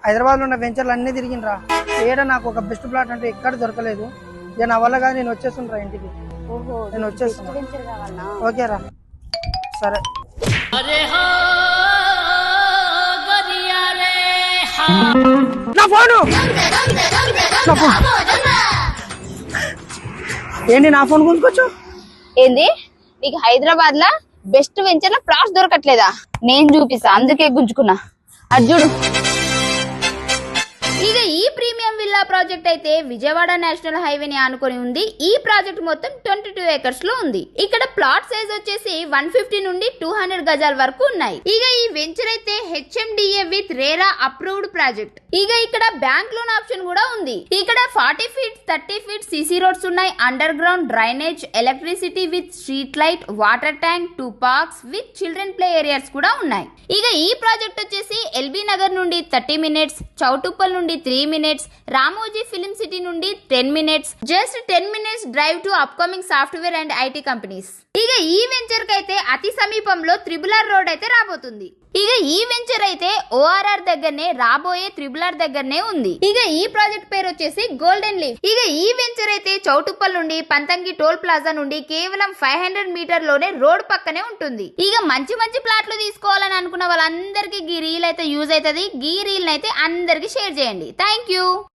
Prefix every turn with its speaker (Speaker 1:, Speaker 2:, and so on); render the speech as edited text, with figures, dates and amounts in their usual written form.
Speaker 1: హైదరాబాద్లో ఉన్న వెంచర్లు అన్నీ తిరిగినరా, ఏడా నాకు ఒక బెస్ట్ ప్లాట్ అంటే ఎక్కడ దొరకలేదు. ఇక నా వల్ల కాదు, నేను వచ్చేస్తుండ్రా ఇంటికి. నేను వచ్చేస్తున్నా. ఓకేరా, సరే. నా ఫోను ఏంటి, నా ఫోన్ గుంజుకోవచ్చు
Speaker 2: ఏంది? నీకు హైదరాబాద్ లా బెస్ట్ వెంచర్ లా ప్లాట్స్ దొరకట్లేదా? నేను చూపిస్తా, అందుకే గుంజుకున్నా. అర్జుడు ఇక ఈ ప్రీమియం విల్లా ప్రాజెక్ట్ అయితే విజయవాడ నేషనల్ హైవేని ఆనుకొని ఉంది. ఈ ప్రాజెక్ట్ మొత్తం 22 ఏకర్స్ లో ఉంది. ఇక్కడ ప్లాట్ సైజ్ వచ్చేసి 150 నుండి 200 గజాల వరకు ఉన్నాయి. ఇక ఈ వెంచర్ అయితే HMDA with RERA approved project. ఇక ఇక్కడ బ్యాంక్ లోన్ ఆప్షన్ కూడా ఉంది. ఇక్కడ 40 ఫీట్ 30 ఫీట్ సిసి రోడ్స్ ఉన్నాయి. Under ground drainage, electricity with street light, water tank, 2 parks with children play areas కూడా ఉన్నాయి. ఇక ఈ ప్రాజెక్ట్ వచ్చేసి ఎల్బీ నగర్ నుండి 30 మినిట్స్, చౌటుప్పల్ నుండి 3 మినిట్స్, రామోజీ ఫిలిం సిటీ నుండి 10 minutes, just 10 minutes drive to upcoming software and IT companies. ఇక ఈ వెంచర్ కి అయితే అతి సమీపంలో త్రిబుల్ రోడ్ అయితే రాబోతుంది. ఇక ఈ వెంచర్ అయితే ORR దగ్గరనే, రాబోయే త్రిబుల్ దగ్గరనే ఉంది. ఇక ఈ ప్రాజెక్ట్ పేరు వచ్చేసి గోల్డెన్ లీఫ్. ఇక ఈ వెంచర్ అయితే చౌటుప్పల్ నుండి పంతంగి టోల్ ప్లాజా నుండి కేవలం 500 మీటర్ లోనే రోడ్ పక్కనే ఉంటుంది. ఇక మంచి మంచి ప్లాట్లు తీసుకోవాలని అనుకున్న వాళ్ళందరికీ ఈ రీల్ అయితే యూజ్ అవుతుంది. ఈ రీల్ అయితే అందరికి షేర్ చేయండి. Thank you.